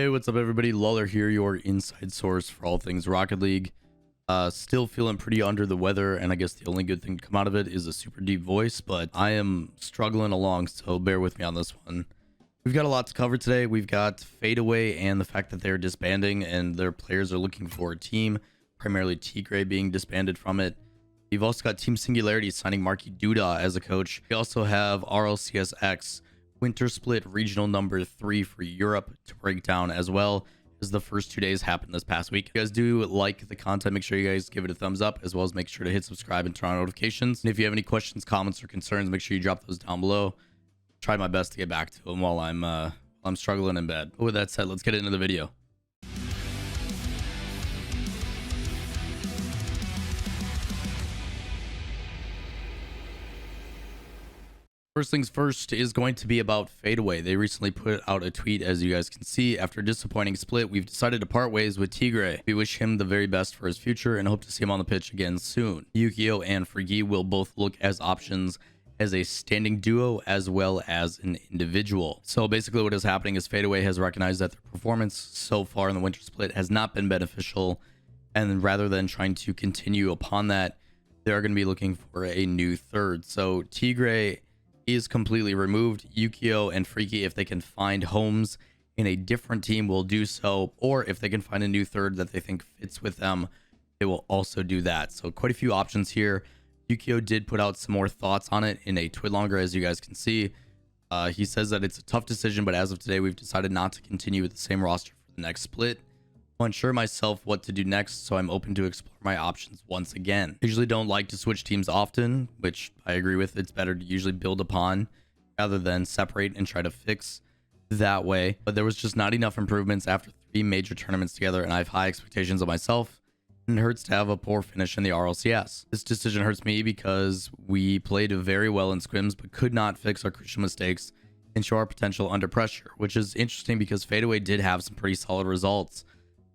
Hey, what's up everybody? Lawler here, your inside source for all things Rocket League. Still feeling pretty under the weather, and I guess the only good thing to come out of it is a super deep voice, but I am struggling along, so bear with me on this one. We've got a lot to cover today. We've got Fadeaway and the fact that they're disbanding and their players are looking for a team, primarily Tigray being disbanded from it. We've also got Team Singularity signing Markydooda as a coach. We also have RLCS X Winter Split Regional number 3 for Europe to break down, as well as the first 2 days happened this past week. If you guys do like the content, make sure you guys give it a thumbs up, as well as make sure to hit subscribe and turn on notifications. And if you have any questions, comments, or concerns, make sure you drop those down below. Try my best to get back to them while I'm struggling in bed. But with that said, let's get into the video. First things first is going to be about Fadeaway. They recently put out a tweet, as you guys can see. After a disappointing split, we've decided to part ways with Tigray. We wish him the very best for his future and hope to see him on the pitch again soon. Yukeo and FreaKii will both look as options as a standing duo as well as an individual. So basically what is happening is Fadeaway has recognized that their performance so far in the winter split has not been beneficial, and rather than trying to continue upon that, they're going to be looking for a new third. So Tigray is completely removed. Yukeo and FreaKii, if they can find homes in a different team, will do so, or if they can find a new third that they think fits with them, they will also do that. So quite a few options here. Yukeo did put out some more thoughts on it in a tweet longer, as you guys can see. He says that it's a tough decision, but as of today, we've decided not to continue with the same roster for the next split. I'm unsure myself what to do next, so I'm open to explore my options once again. I usually don't like to switch teams often, which I agree with. It's better to usually build upon rather than separate and try to fix that way. But there was just not enough improvements after 3 major tournaments together, and I have high expectations of myself, and it hurts to have a poor finish in the RLCS. This decision hurts me because we played very well in scrims, but could not fix our crucial mistakes and show our potential under pressure, which is interesting because Fadeaway did have some pretty solid results.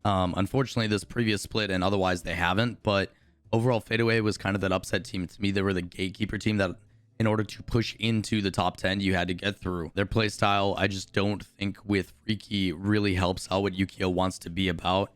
Unfortunately, this previous split and otherwise they haven't, but overall Fadeaway was kind of that upset team. To me, they were the gatekeeper team that in order to push into the top 10, you had to get through. Their play style, I just don't think with FreaKii really helps out what Yukeo wants to be about.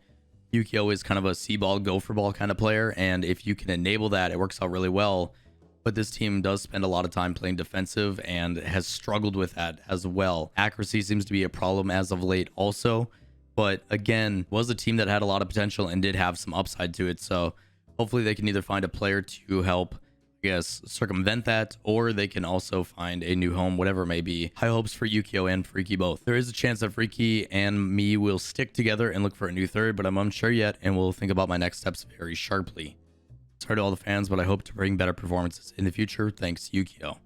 Yukeo is kind of a see-ball, go-for-ball kind of player, and if you can enable that, it works out really well. But this team does spend a lot of time playing defensive and has struggled with that as well. Accuracy seems to be a problem as of late also. But again, was a team that had a lot of potential and did have some upside to it. So hopefully they can either find a player to help, I guess, circumvent that, or they can also find a new home, whatever it may be. High hopes for Yukeo and FreaKii both. There is a chance that FreaKii and me will stick together and look for a new third, but I'm unsure yet, and will think about my next steps very sharply. Sorry to all the fans, but I hope to bring better performances in the future. Thanks, Yukeo.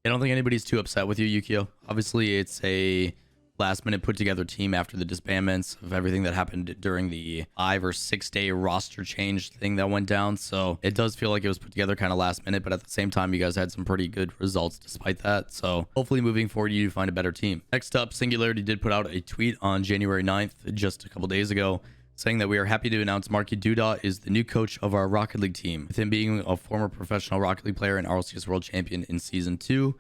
I don't think anybody's too upset with you, Yukeo. Obviously, it's a last minute put together team after the disbandments of everything that happened during the 5 or 6 day roster change thing that went down. So it does feel like it was put together kind of last minute, but at the same time, you guys had some pretty good results despite that. So hopefully moving forward, you find a better team. Next up, Singularity did put out a tweet on January 9th, just a couple days ago, saying that we are happy to announce Markydooda is the new coach of our Rocket League team. With him being a former professional Rocket League player and RLCS World Champion in Season 2,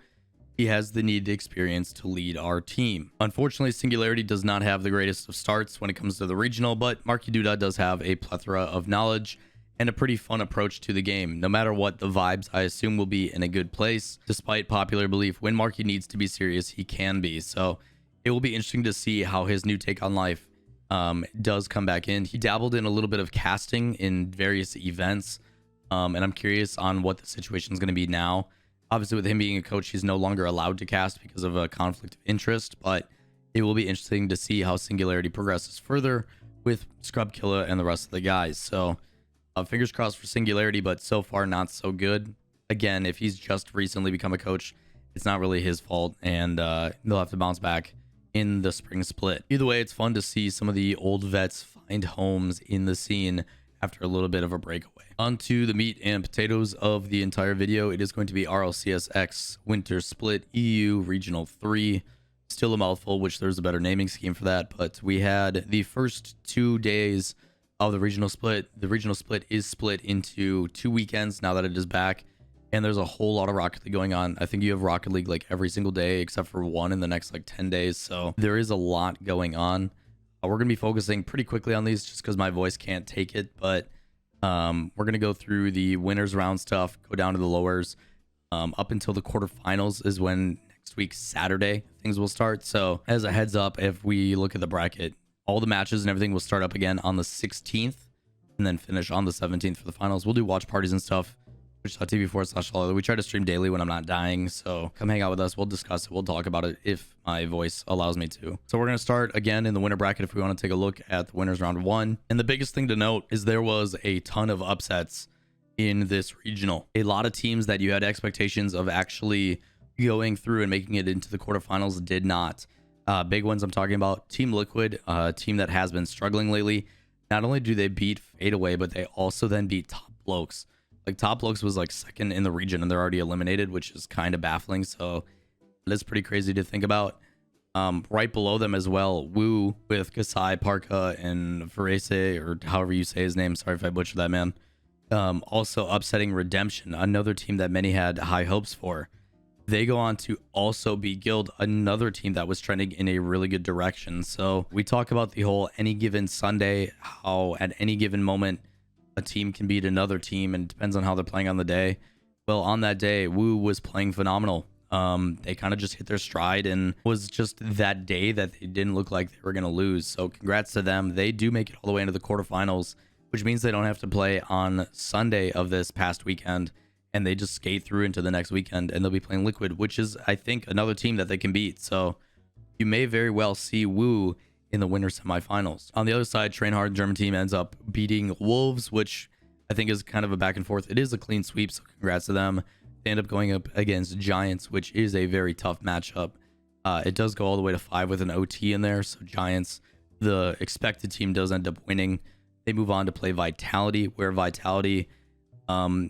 he has the needed experience to lead our team. Unfortunately, Singularity does not have the greatest of starts when it comes to the regional, but Markydooda does have a plethora of knowledge and a pretty fun approach to the game. No matter what, the vibes, I assume, will be in a good place. Despite popular belief, when Marky needs to be serious, he can be. So it will be interesting to see how his new take on life does come back in. He dabbled in a little bit of casting in various events, and I'm curious on what the situation is going to be now. Obviously, with him being a coach, he's no longer allowed to cast because of a conflict of interest, but it will be interesting to see how Singularity progresses further with Scrubkilla and the rest of the guys. So fingers crossed for Singularity, but so far not so good. Again, if he's just recently become a coach, it's not really his fault, and they'll have to bounce back in the spring split. Either way, it's fun to see some of the old vets find homes in the scene after a little bit of a breakaway. On to the meat and potatoes of the entire video. It is going to be RLCS X Winter Split EU Regional 3. Still a mouthful, which there's a better naming scheme for that, but we had the first 2 days of the regional split. The regional split is split into 2 weekends now that it is back, and there's a whole lot of Rocket League going on. I think you have Rocket League like every single day except for one in the next like 10 days, so there is a lot going on. We're going to be focusing pretty quickly on these just because my voice can't take it. But we're going to go through the winners round stuff, go down to the lowers. Up until the quarterfinals is when next week, Saturday, things will start. So as a heads up, if we look at the bracket, all the matches and everything will start up again on the 16th and then finish on the 17th for the finals. We'll do watch parties and stuff. Twitch.tv/LAWL. We try to stream daily when I'm not dying, so come hang out with us. We'll discuss it. We'll talk about it if my voice allows me to. So we're going to start again in the winner bracket if we want to take a look at the winners round 1. And the biggest thing to note is there was a ton of upsets in this regional. A lot of teams that you had expectations of actually going through and making it into the quarterfinals did not. Big ones I'm talking about, Team Liquid, a team that has been struggling lately. Not only do they beat Fadeaway, but they also then beat Top Blokes. Like Top Blokes was like second in the region and they're already eliminated, which is kind of baffling. So that's pretty crazy to think about. Right below them as well, Woo with Kasai, Parka, and Verese, or however you say his name. Sorry if I butchered that, man. Also upsetting Redemption, another team that many had high hopes for. They go on to also beat Guild, another team that was trending in a really good direction. So we talk about the whole any given Sunday, how at any given moment a team can beat another team, and it depends on how they're playing on the day. Well, on that day, Woo was playing phenomenal. They kind of just hit their stride and was just that day that they didn't look like they were going to lose. So congrats to them. They do make it all the way into the quarterfinals, which means they don't have to play on Sunday of this past weekend, and they just skate through into the next weekend, and they'll be playing Liquid, which is, I think, another team that they can beat. So you may very well see Woo in the winter semifinals. On the other side, Train Hard German team ends up beating Wolves, which I think is kind of a back and forth. It is a clean sweep, so congrats to them. They end up going up against Giants, which is a very tough matchup. It does go all the way to 5 with an OT in there, so Giants, the expected team, does end up winning. They move on to play Vitality, where Vitality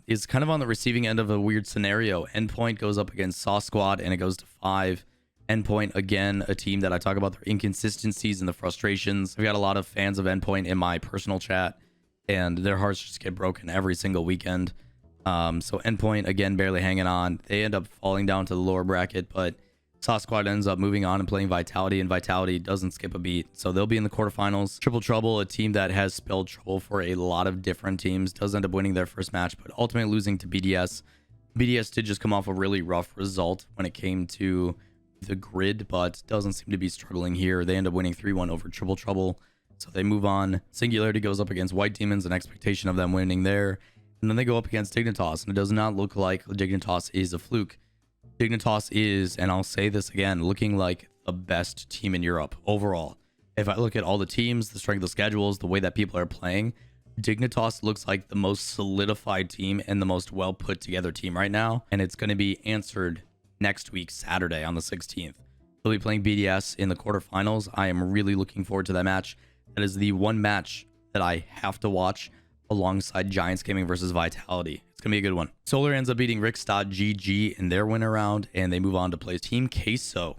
is kind of on the receiving end of a weird scenario. Endpoint goes up against Saw Squad, and it goes to 5. Endpoint, again, a team that I talk about their inconsistencies and the frustrations. I've got a lot of fans of Endpoint in my personal chat, and their hearts just get broken every single weekend. So Endpoint, again, barely hanging on. They end up falling down to the lower bracket, but Saw Squad ends up moving on and playing Vitality, and Vitality doesn't skip a beat. So they'll be in the quarterfinals. Triple Trouble, a team that has spelled trouble for a lot of different teams, does end up winning their first match, but ultimately losing to BDS. BDS did just come off a really rough result when it came to the grid, but doesn't seem to be struggling here. They end up winning 3-1 over Triple Trouble, so they move on. Singularity goes up against White Demons, an expectation of them winning there, and then they go up against Dignitas, and it does not look like Dignitas is a fluke. Dignitas is, and I'll say this again, looking like the best team in Europe overall. If I look at all the teams, the strength of schedules, the way that people are playing, Dignitas looks like the most solidified team and the most well put together team right now, and it's going to be answered next week, Saturday on the 16th. They'll be playing BDS in the quarterfinals. I am really looking forward to that match. That is the one match that I have to watch alongside Giants Gaming versus Vitality. It's gonna be a good one. Solar ends up beating Rix.GG in their winner round, and they move on to play Team Queso.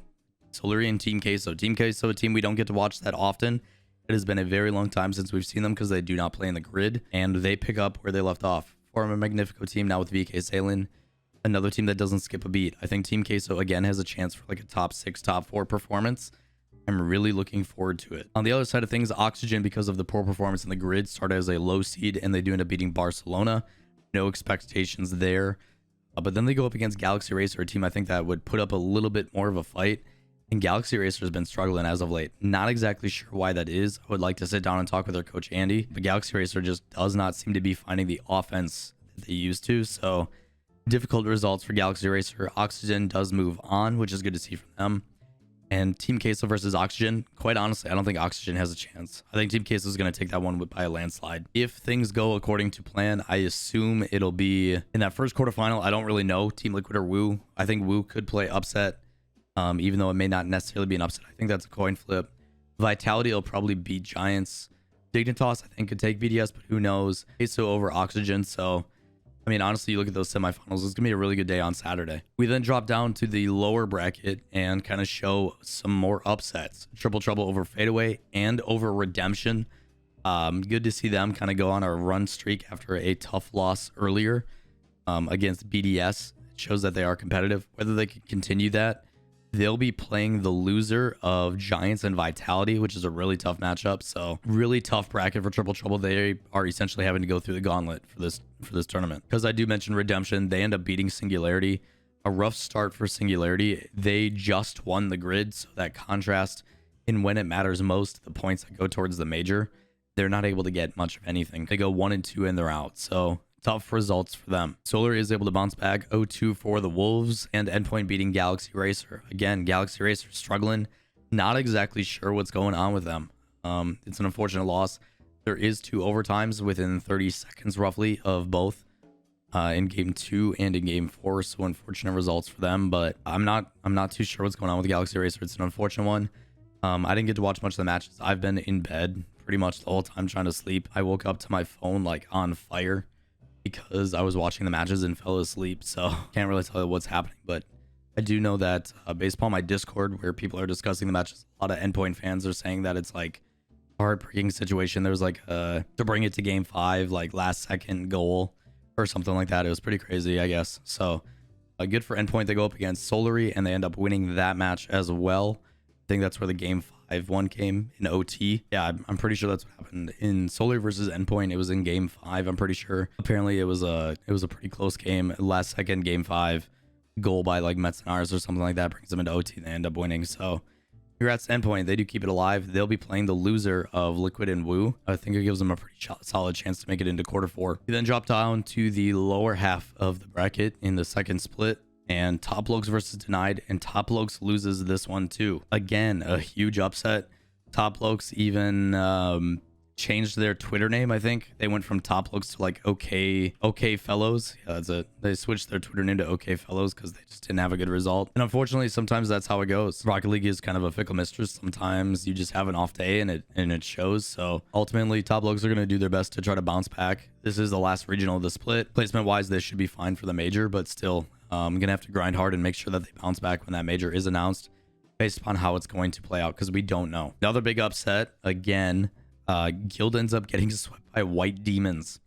Solarian Team Queso. Team Queso, a team we don't get to watch that often. It has been a very long time since we've seen them because they do not play in the grid, and they pick up where they left off. Former Magnifico team now with VK Salin. Another team that doesn't skip a beat. I think Team Queso again has a chance for like a top 6, top 4 performance. I'm really looking forward to it. On the other side of things, Oxygen, because of the poor performance in the grid, started as a low seed, and they do end up beating Barcelona. No expectations there. But then they go up against Galaxy Racer, a team I think that would put up a little bit more of a fight. And Galaxy Racer has been struggling as of late. Not exactly sure why that is. I would like to sit down and talk with their coach, Andy. But Galaxy Racer just does not seem to be finding the offense that they used to. So difficult results for Galaxy Racer. Oxygen does move on, which is good to see from them. And Team Queso versus Oxygen, quite honestly, I don't think Oxygen has a chance. I think Team Queso is going to take that one by a landslide. If things go according to plan, I assume it'll be in that first quarterfinal. I don't really know, Team Liquid or Woo. I think Woo could play upset, even though it may not necessarily be an upset. I think that's a coin flip. Vitality will probably beat Giants. Dignitas, I think, could take BDS, but who knows? Queso over Oxygen, so I mean, honestly, you look at those semifinals, it's going to be a really good day on Saturday. We then drop down to the lower bracket and kind of show some more upsets. Triple Trouble over Fadeaway and over Redemption. Good to see them kind of go on a run streak after a tough loss earlier against BDS. It shows that they are competitive. Whether they can continue that, they'll be playing the loser of Giants and Vitality, which is a really tough matchup. So really tough bracket for Triple Trouble. They are essentially having to go through the gauntlet for this tournament. Because I do mention Redemption, they end up beating Singularity. A rough start for Singularity. They just won the grid, so that contrast in when it matters most, the points that go towards the major, they're not able to get much of anything. They go 1 and 2 and they're out. So tough results for them. Solar is able to bounce back 0-2 for the Wolves, and Endpoint beating Galaxy Racer. Again, Galaxy Racer struggling. Not exactly sure what's going on with them. It's an unfortunate loss. There is 2 overtimes within 30 seconds roughly of both in game 2 and in game 4. So unfortunate results for them, but I'm not too sure what's going on with Galaxy Racer. It's an unfortunate one. I didn't get to watch much of the matches. I've been in bed pretty much the whole time trying to sleep. I woke up to my phone like on fire because I was watching the matches and fell asleep. So can't really tell you what's happening, but I do know that based upon my Discord where people are discussing the matches, a lot of Endpoint fans are saying that it's like a heartbreaking situation. There was like to bring it to game 5, like last second goal or something like that. It was pretty crazy, I guess. So good for Endpoint. They go up against Solary and they end up winning that match as well. I think that's where the game 5-1 came in OT. Yeah, I'm pretty sure that's what happened in Solar versus Endpoint. It was in game 5. I'm pretty sure. Apparently, it was a pretty close game. Last second, game 5, goal by like Metzenars or something like that brings them into OT. And they end up winning. So, congrats to Endpoint. They do keep it alive. They'll be playing the loser of Liquid and Wu. I think it gives them a pretty solid chance to make it into quarter 4. We then drop down to the lower half of the bracket in the second split. And Top Lokes versus Denied, and Top Lokes loses this one too. Again, a huge upset. Top Lokes even changed their Twitter name. I think they went from Top Lokes to like okay Fellows. Yeah, that's it. They switched their Twitter name to Okay Fellows because they just didn't have a good result. And unfortunately, sometimes that's how it goes. Rocket League is kind of a fickle mistress. Sometimes you just have an off day and it shows. So ultimately, Top Lokes are going to do their best to try to bounce back. This is the last regional of the split. Placement wise, they should be fine for the major, but still. I'm going to have to grind hard and make sure that they bounce back when that major is announced based upon how it's going to play out because we don't know. Another big upset, again, Guild ends up getting swept by White Demons.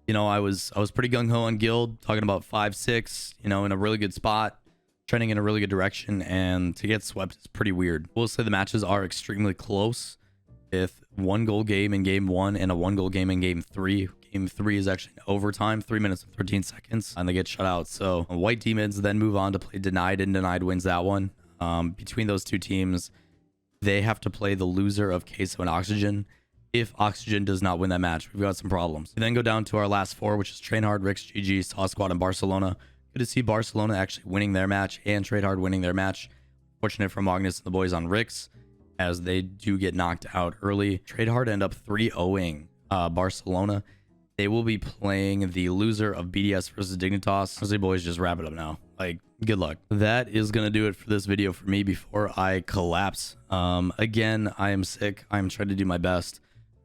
You know, I was pretty gung-ho on Guild, talking about 5-6, you know, in a really good spot, trending in a really good direction, and to get swept is pretty weird. We'll say the matches are extremely close with 1-goal game in game 1 and a 1-goal game in game 3. Game 3 is actually in overtime, 3 minutes and 13 seconds, and they get shut out. So White Demons then move on to play Denied, and Denied wins that one. Between those two teams, they have to play the loser of Queso and Oxygen. If Oxygen does not win that match, we've got some problems. We then go down to our last 4, which is Train Hard, Rix, GG, Saw Squad, and Barcelona. Good to see Barcelona actually winning their match and Train Hard winning their match. Fortunate for Magnus and the boys on Rix, as they do get knocked out early. Train Hard end up 3-0ing Barcelona. They will be playing the loser of BDS versus Dignitas. Those boys just wrap it up now. Like, good luck. That is going to do it for this video for me before I collapse. Again, I am sick. I'm trying to do my best.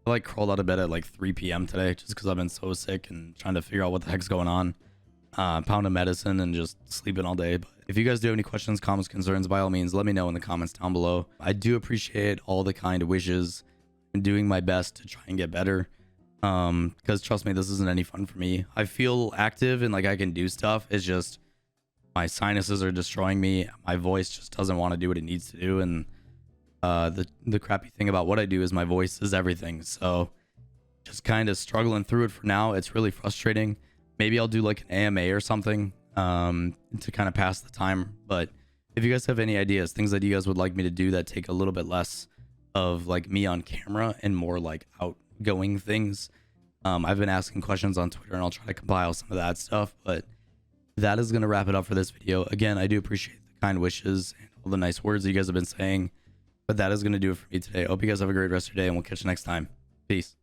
I like crawled out of bed at like 3 p.m. today just because I've been so sick and trying to figure out what the heck's going on. Pounding medicine and just sleeping all day. But if you guys do have any questions, comments, concerns, by all means, let me know in the comments down below. I do appreciate all the kind wishes. I'm doing my best to try and get better. Because trust me, this isn't any fun for me. I feel active and like I can do stuff. It's just my sinuses are destroying me. My voice just doesn't want to do what it needs to do. And the crappy thing about what I do is my voice is everything. So just kind of struggling through it for now. It's really frustrating. Maybe I'll do like an AMA or something to kind of pass the time. But if you guys have any ideas, things that you guys would like me to do that take a little bit less of like me on camera and more like outgoing things, I've been asking questions on Twitter and I'll try to compile some of that stuff. But that is going to wrap it up for this video. Again, I do appreciate the kind wishes and all the nice words that you guys have been saying, but that is going to do it for me today. I hope you guys have a great rest of your day and we'll catch you next time. Peace.